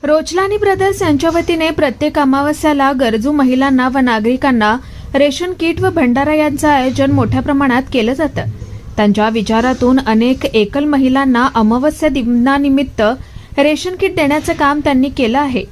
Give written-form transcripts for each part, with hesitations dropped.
Rochlani brothers यांच्या वतीने प्रत्येक अमावस्याला गरजू महिलांना व नागरिकांना रेशन किट व भंडारा यांचं आयोजन मोठ्या प्रमाणात केलं जातं। त्यांच्या विचारातून अनेक एकल महिलांना अमावस्या दिनानिमित्त रेशन किट देण्याचं काम त्यांनी केलं आहे।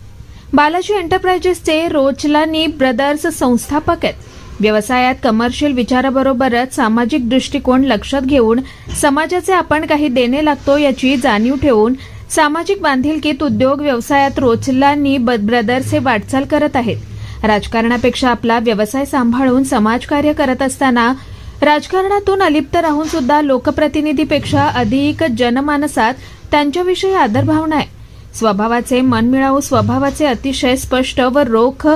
बालाजी एंटरप्राइजेसचे रोचलानी ब्रदर्स संस्थापक आहेत। व्यवसायात कमर्शियल विचाराबरोबरच सामाजिक दृष्टिकोन लक्षात घेऊन समाजाचे आपण काही देणे लागतो याची जाणीव ठेवून सामाजिक बांधिलकीत उद्योग व्यवसायात रोचलानी ब्रदर्स हे वाटचाल करत आहेत। राजकारणापेक्षा आपला व्यवसाय सांभाळून समाजकार्य करत असताना राजकारणातून अलिप्त राहून सुद्धा लोकप्रतिनिधीपेक्षा अधिक जनमानसात त्यांच्याविषयी आदरभावना आहे। स्वभावाचे मनमिळावू स्वभावाचे अतिशय स्पष्ट व रोख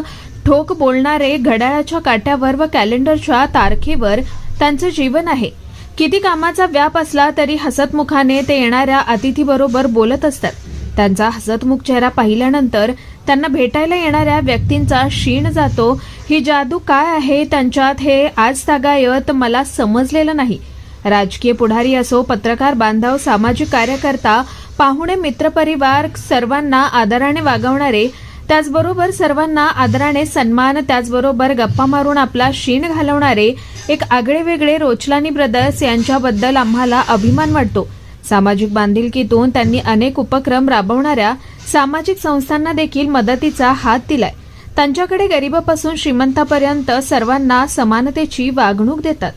ठोक बोलणारे घड्याळाच्या काट्यावर व कॅलेंडरच्या तारखेवर त्यांचं जीवन आहे। किती कामाचा व्याप असला तरी हसतमुखाने ते येणाऱ्या अतिथीबरोबर बोलत असतात। त्यांचा हसतमुख चेहरा पाहिल्यानंतर त्यांना भेटायला येणाऱ्या व्यक्तींचा शीण जातो। ही जादू काय आहे त्यांच्यात हे आज तागायत मला समजलेलं नाही। राजकीय पुढारी असो, पत्रकार बांधव, सामाजिक कार्यकर्ता, पाहुणे, मित्रपरिवार सर्वांना आदराने वागवणारे, त्याचबरोबर सर्वांना आदराने सन्मान, त्याचबरोबर गप्पा मारून आपला शीण घालवणारे एक आगळेवेगळे रोचलानी ब्रदर्स यांच्याबद्दल आम्हाला अभिमान वाटतो। सामाजिक बांधिलकीतून त्यांनी अनेक उपक्रम राबवणाऱ्या सामाजिक संस्थांना देखील मदतीचा हात दिलाय। त्यांच्याकडे गरिबापासून श्रीमंतापर्यंत सर्वांना समानतेची वागणूक देतात।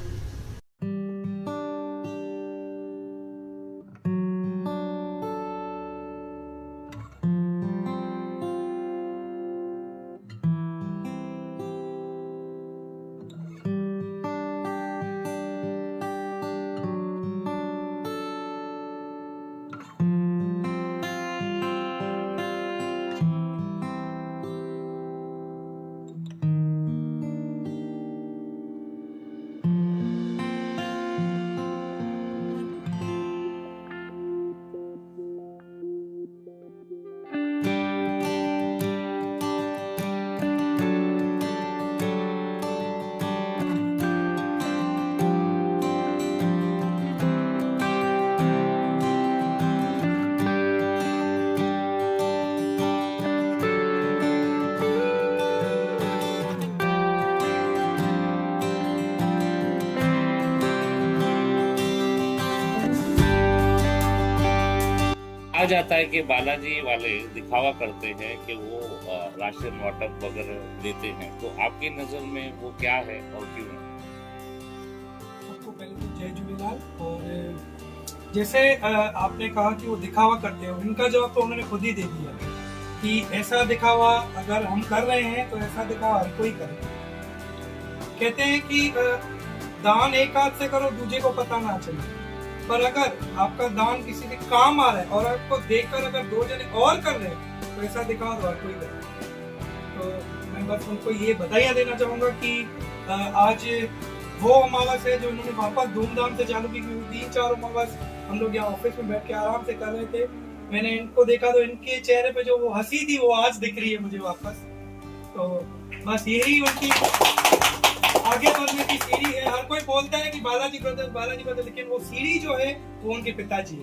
आ जाता है कि बालाजी वाले दिखावा करते हैं कि वो राशन वाटप वगैरह देते हैं, तो आपकी नजर में वो क्या है और क्यों? सबको पहले तो जय झूलेलाल। और जैसे आपने कहा कि वो दिखावा करते हैं, उनका जवाब तो उन्होंने खुद ही दे दिया कि ऐसा दिखावा अगर हम कर रहे हैं तो ऐसा दिखावा हर कोई करे। कहते हैं कि दान एक हाथ से करो, दूजे को पता ना चले, पर अगर आपका दान किसी के काम आ रहा है और आपको देखकर अगर दो जने और कर रहे हैं तो ऐसा दिखावा तो हर कोई करे। तो मैं बस उनको ये बधाइयाँ देना चाहूँगा कि आज वो अमावस है जो उन्होंने वापस धूमधाम से चालू की। 3-4 अमावस हम लोग यहाँ ऑफिस में बैठ के आराम से कर रहे थे, मैंने इनको देखा तो इनके चेहरे पे जो वो हंसी थी वो आज दिख रही है मुझे वापस। तो बस यही उनकी आगे बढ़ने की सीढ़ी है। हर कोई बोलता है कि बालाजी ब्रदर्स, लेकिन वो सीढ़ी जो है वो उनके पिताजी है।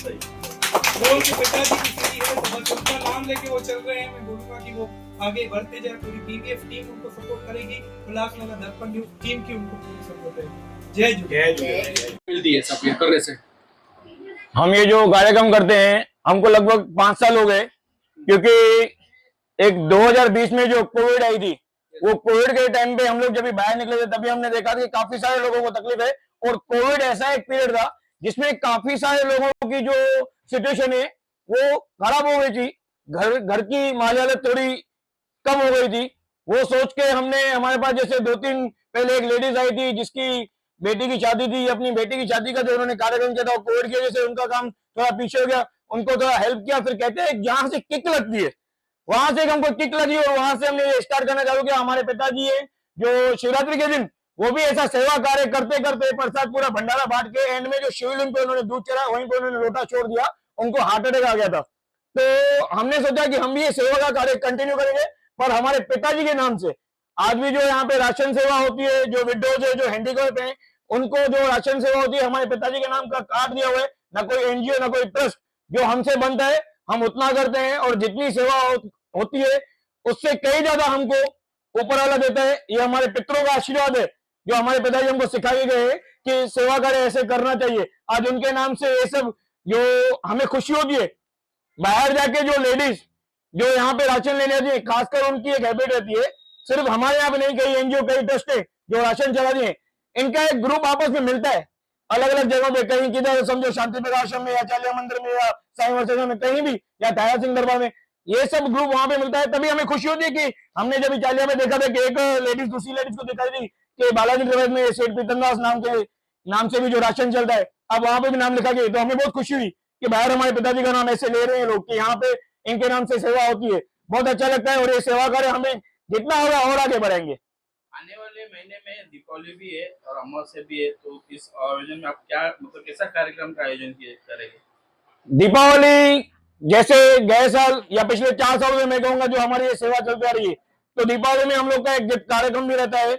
वो उनके पिताजी की सीढ़ी है, तो बस उनका नाम लेके वो चल रहे हैं। मैं बोलूंगा कि वो आगे बढ़ते जाए, पूरी बीबीएफ टीम उनको सपोर्ट करेगी, उल्लासनगर दर्पण न्यूज टीम की उनको पूरी सपोर्ट है। जय झूलेलाल। मिलती है सब ये करने से। हम ये जो कार्यक्रम करते हैं हमको लगभग 5 साल हो गए, क्योंकि एक 2020 में जो कोविड आई थी, वो कोविड के टाइम पे हम लोग जब भी बाहर निकले थे तभी हमने देखा कि काफी सारे लोगों को तकलीफ है। और कोविड ऐसा एक पीरियड था जिसमें काफी सारे लोगों की जो सिचुएशन है वो खराब हो गई थी, घर की माली हालत थोड़ी कम हो गई थी। वो सोच के हमने, हमारे पास जैसे 2-3 पहले एक लेडीज आई थी जिसकी बेटी की शादी थी, अपनी बेटी की शादी का जो उन्होंने कार्यक्रम किया था, कोविड की वजह से उनका काम थोड़ा पीछे हो गया, उनको थोड़ा हेल्प किया। फिर कहते हैं जहां से किक लगती है वहां से हमको किक लगी और वहां से हमने ये स्टार्ट करना चालू किया। हमारे पिताजी है जो शिवरात्रि के दिन वो भी ऐसा सेवा कार्य करते करते प्रसाद पूरा भंडारा बांट के एंड में जो शिवलिंग पे उन्होंने दूध चढ़ा वहीं पे उन्होंने लोटा छोड़ दिया, उनको हार्ट अटैक आ गया था। तो हमने सोचा कि हम भी ये सेवा का कार्य कंटिन्यू करेंगे, पर हमारे पिताजी के नाम से आज भी जो यहाँ पे राशन सेवा होती है, जो विडोज है, जो हैंडीकैप है, उनको जो राशन सेवा होती है हमारे पिताजी के नाम का कार्ड दिया हुआ है। ना कोई एनजीओ ना कोई ट्रस्ट, जो हमसे बनता है हम उतना करते हैं, और जितनी सेवा होती है उससे कई ज्यादा हमको ऊपर वाला देता है। ये हमारे पितरों का आशीर्वाद है, जो हमारे पिताजी हमको सिखाए गए हैं कि सेवा कार्य ऐसे करना चाहिए। आज उनके नाम से ये सब जो हमें खुशी होती है। बाहर जाके जो लेडीज जो यहाँ पे राशन लेने आती है, खासकर उनकी एक हैबिट रहती है, सिर्फ हमारे यहाँ पे नहीं, कई एनजीओ कई ट्रस्ट है जो राशन चलाती है, इनका एक ग्रुप आपस में मिलता है अलग अलग जगहों पे, कहीं किधर समझो शांति प्रकाश्रम में, या चालिया मंदिर में, या साईं वर्षा में, कहीं भी, या ताया सिंह दरबार में, ये सब ग्रुप वहां पे मिलता है। तभी हमें खुशी होती है कि हमने जब चालिया में देखा था कि एक लेडीज दूसरी लेडीज को दिखाई दी कि बालाजी ट्रेवल्स में सेठ पीतनदास नाम से भी जो राशन चलता है, अब वहां पे भी नाम लिखा गया। तो हमें बहुत खुशी हुई कि बाहर हमारे पिताजी का नाम ऐसे ले रहे हैं लोग, कि यहाँ पे इनके नाम से सेवा होती है। बहुत अच्छा लगता है, और ये सेवा कार्य हमें जितना होगा और आगे बढ़ाएंगे। आने वाले महीने में दीपावली भी है और अमावस्या भी है, तो इस आयोजन में आप क्या मतलब कैसा कार्यक्रम का आयोजन करेंगे? दीपावली जैसे गए साल या पिछले 4 सालों में मैं कहूंगा जो हमारी ये सेवा चलती आ रही है, तो दीपावली में हम लोग का एक गिफ्ट कार्यक्रम भी रहता है,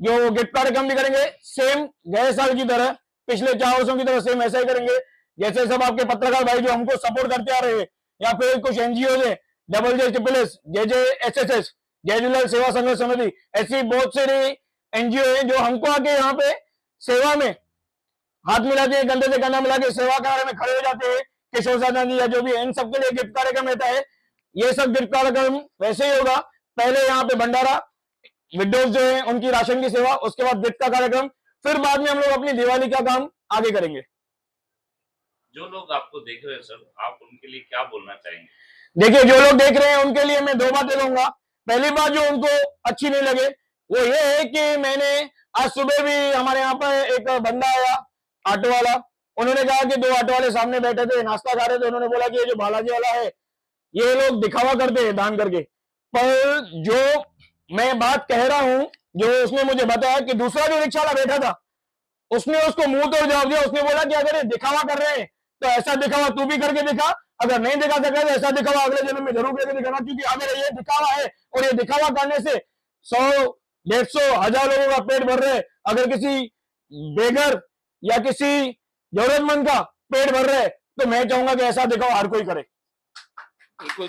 जो गिफ्ट कार्यक्रम भी करेंगे सेम गए साल की तरह, पिछले 4 वर्षों की तरह सेम ऐसा ही करेंगे। जैसे सब आपके पत्रकार भाई जो हमको सपोर्ट करते आ रहे हैं, या फिर कुछ एनजीओ है, JJSSS, JJSSS, जय झूलेलाल सेवा संघर्ष समिति, ऐसी बहुत सारी एनजीओ है जो हमको आके यहाँ पे सेवा में हाथ मिलाते हैं, कंधे से कंधा मिला के सेवा कार्य में खड़े हो जाते हैं। किशोर साधना जी या जो भी, इन सबके लिए गिफ्ट कार्यक्रम रहता है। ये सब गिफ्ट कार्यक्रम वैसे ही होगा, पहले यहाँ पे भंडारा, विडोज जो है उनकी राशन की सेवा, उसके बाद गिफ्ट का कार्यक्रम, फिर बाद में हम लोग अपनी दिवाली का काम आगे करेंगे। जो लोग आपको देख रहे हैं सर, आप उनके लिए क्या बोलना चाहेंगे? देखिए, जो लोग देख रहे हैं उनके लिए मैं 2 बातें कहूंगा। पहली बात जो उनको अच्छी नहीं लगे वो ये है कि मैंने आज सुबह भी हमारे यहाँ पर एक बंदा आया ऑटो वाला, उन्होंने कहा कि 2 ऑटो वाले सामने बैठे थे, नाश्ता खा रहे थे, उन्होंने बोला कि ये जो बालाजी वाला है ये लोग दिखावा करते हैं दान करके। पर जो मैं बात कह रहा हूं, जो उसने मुझे बताया कि दूसरा जो रिक्शा वाला बैठा था उसने उसको मुंह तोड़ जवाब दिया। उसने बोला कि अगर ये दिखावा कर रहे हैं तो ऐसा दिखावा तू भी करके दिखा, अगर नहीं दिखा सका तो ऐसा दिखावा अगले जन्म में जरूर करके दिखाना। क्योंकि अगर ये दिखावा है और ये दिखावा करने से 100, 150, 1000 लोगों का पेट भर रहे हैं, अगर किसी बेघर या किसी जरूरतमंद का पेट भर रहे हैं, तो मैं चाहूंगा कि ऐसा दिखावा हर कोई करे। बिल्कुल